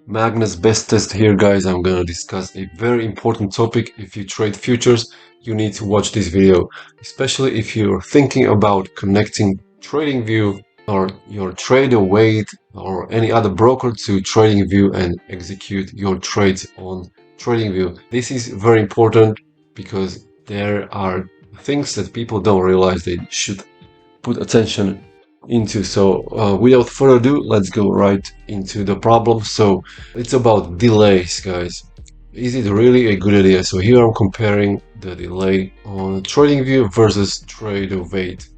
Magnus best test here, guys. I'm gonna discuss a very important topic. If you trade futures, you need to watch this video, especially if you're thinking about connecting Tradingview or your Tradovate or any other broker to Tradingview and execute your trades on Tradingview. This is very important because there are things that people don't realize they should put attention into. So without further ado, let's go right into the problem. So it's about delays, guys. Is it really a good idea? So here I'm comparing the delay on Tradingview versus Tradovate.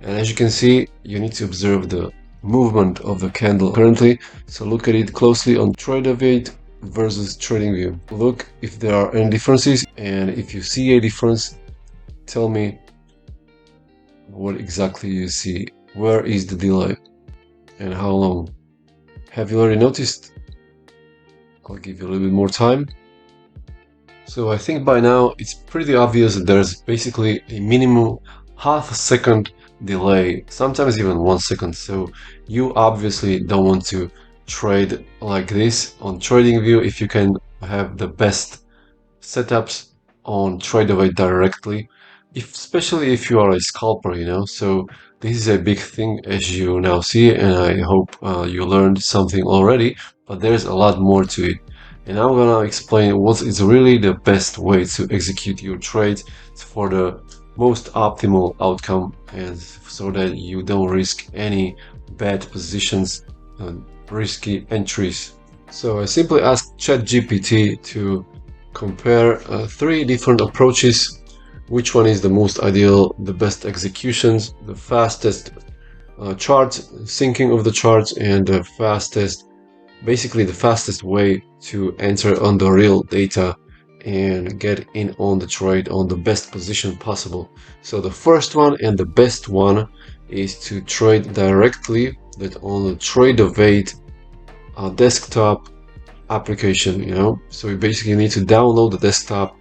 And as you can see, you need to observe the movement of the candle currently. So look at it closely on Tradovate versus Tradingview. Look if there are any differences, and if you see a difference, tell me what exactly you see. Where is the delay and how long? Have you already noticed? I'll give you a little bit more time. So I think by now it's pretty obvious that there's basically a minimum half a second delay, sometimes even 1 second. So you obviously don't want to trade like this on Tradingview if you can have the best setups on Tradovate directly, especially if you are a scalper, you know. So this is a big thing, as you now see, and I hope you learned something already, but there's a lot more to it. And I'm gonna explain what is really the best way to execute your trades for the most optimal outcome, and so that you don't risk any bad positions and risky entries. So I simply asked ChatGPT to compare 3 different approaches. Which one is the most ideal, the best executions, the fastest chart, syncing of the charts, and the fastest, basically the fastest way to enter on the real data and get in on the trade on the best position possible. So the first one and the best one is to trade directly that on the Tradovate desktop application, you know. So you basically need to download the desktop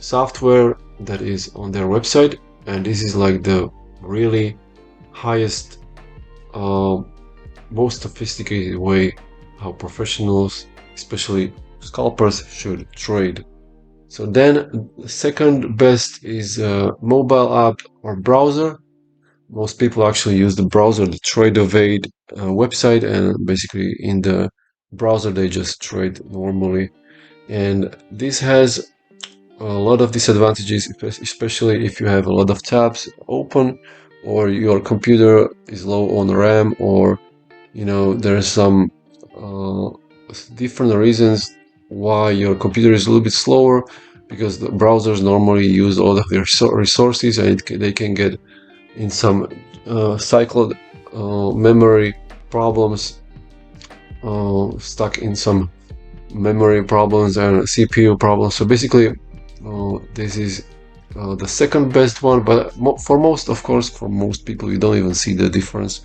software that is on their website, and this is like the really highest most sophisticated way how professionals, especially scalpers, should trade. So then the second best is mobile app or browser. Most people actually use the browser, the Tradovate website, and basically in the browser they just trade normally. And this has a lot of disadvantages, especially if you have a lot of tabs open, or your computer is low on RAM, or you know there's some different reasons why your computer is a little bit slower, because the browsers normally use all of their resources, and they can get in some cycled memory problems, stuck in some memory problems and CPU problems. So basically this is the second best one, but for most, of course, for most people you don't even see the difference.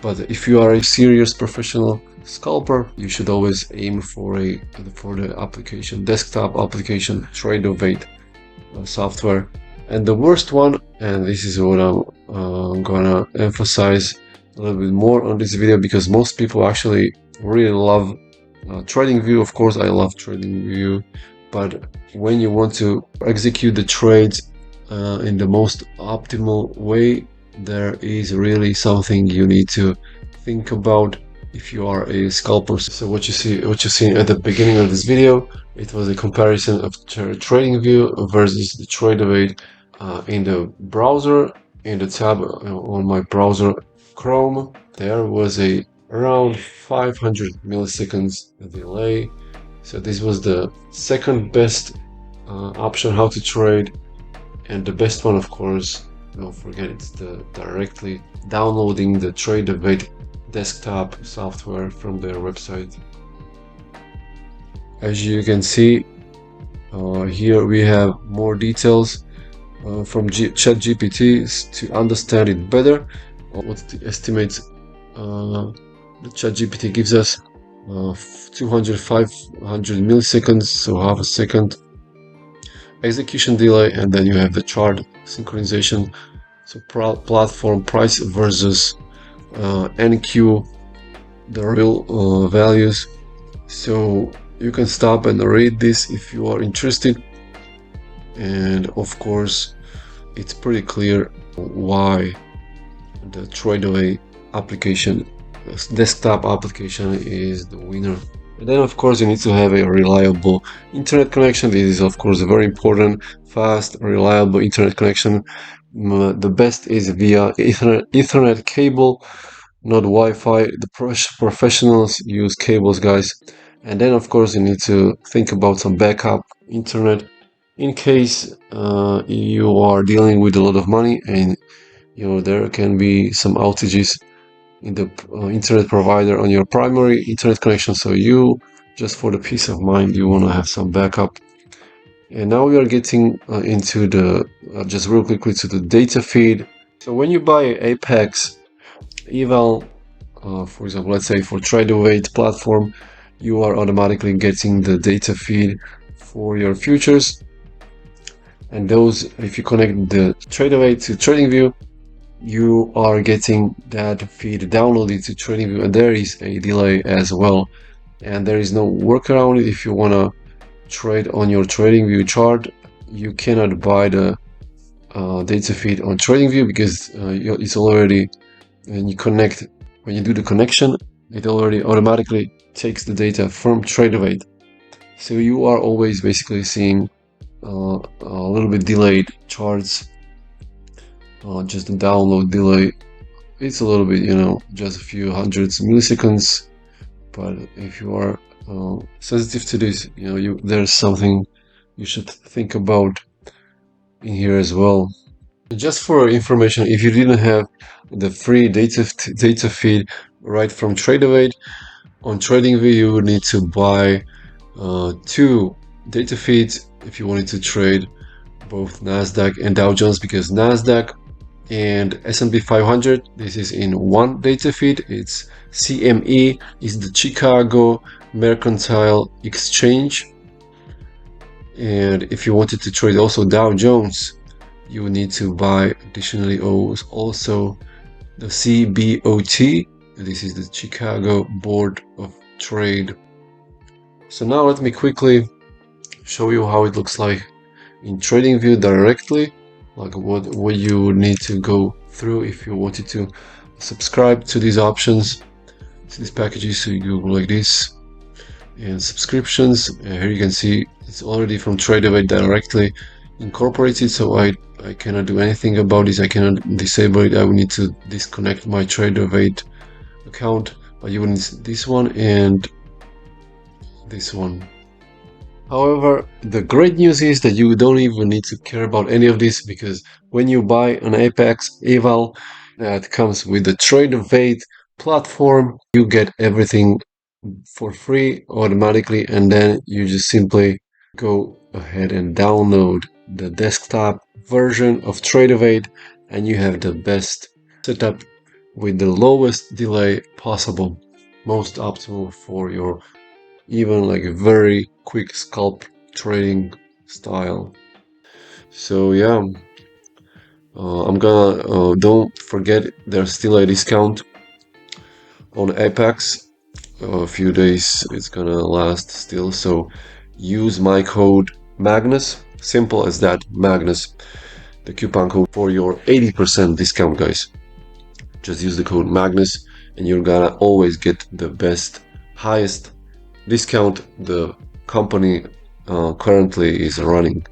But if you are a serious professional scalper, you should always aim for the application, desktop application, Tradovate software. And the worst one, and this is what I'm gonna emphasize a little bit more on this video, because most people actually really love Tradingview. Of course, I love Tradingview, but when you want to execute the trades in the most optimal way, there is really something you need to think about if you are a scalper. So what you see at the beginning of this video, it was a comparison of Tradingview versus the Tradovate in the browser. In the tab on my browser Chrome, there was a around 500 milliseconds delay. So this was the second best option how to trade, and the best one, of course, don't forget, it's the directly downloading the Tradovate desktop software from their website. As you can see, here we have more details from ChatGPT to understand it better. What the estimates the ChatGPT gives us 500 milliseconds, so half a second execution delay, and then you have the chart synchronization, so platform price versus NQ the real values. So you can stop and read this if you are interested. And of course, it's pretty clear why the Tradovate application, desktop application, is the winner. And then of course you need to have a reliable internet connection. This is of course very important. Fast, reliable internet connection. The best is via Ethernet cable, not Wi-Fi. The professionals use cables, guys. And then of course you need to think about some backup internet in case you are dealing with a lot of money and there can be some outages in the internet provider on your primary internet connection. So you, just for the peace of mind, you want to have some backup. And now we are getting into the just real quickly to the data feed. So when you buy Apex eval, for example, let's say for Tradovate platform, you are automatically getting the data feed for your futures. And those, if you connect the Tradovate to Tradingview, you are getting that feed downloaded to Tradingview, and there is a delay as well. And there is no workaround. If you want to trade on your Tradingview chart, you cannot buy the data feed on Tradingview because it's already, when you do the connection, it already automatically takes the data from Tradovate. So you are always basically seeing a little bit delayed charts, just the download delay. It's a little bit, just a few hundreds of milliseconds. But if you are sensitive to this, there's something you should think about in here as well. Just for information, if you didn't have the free data feed right from Tradovate, on TradingView you would need to buy two data feeds if you wanted to trade both Nasdaq and Dow Jones, because Nasdaq and S&P 500, this is in one data feed. It's CME, is the Chicago Mercantile Exchange. And if you wanted to trade also Dow Jones, you need to buy additionally also the CBOT. This is the Chicago Board of Trade. So now let me quickly show you how it looks like in TradingView directly, like what you would need to go through if you wanted to subscribe to these options, to these packages. So you go like this, and subscriptions. Here you can see it's already from Tradovate directly incorporated, so I cannot do anything about this. I cannot disable it. I will need to disconnect my Tradovate account, but you will need this one and this one. However, the great news is that you don't even need to care about any of this, because when you buy an Apex eval that comes with the Tradovate platform, you get everything for free automatically, and then you just simply go ahead and download the desktop version of Tradovate, and you have the best setup with the lowest delay possible, most optimal for your even like a very quick scalp trading style. So yeah, I'm gonna don't forget there's still a discount on Apex. A few days it's gonna last still, so use my code Magnus, simple as that, Magnus, the coupon code for your 80% discount, guys. Just use the code Magnus and you're gonna always get the best, highest discount the company currently is running.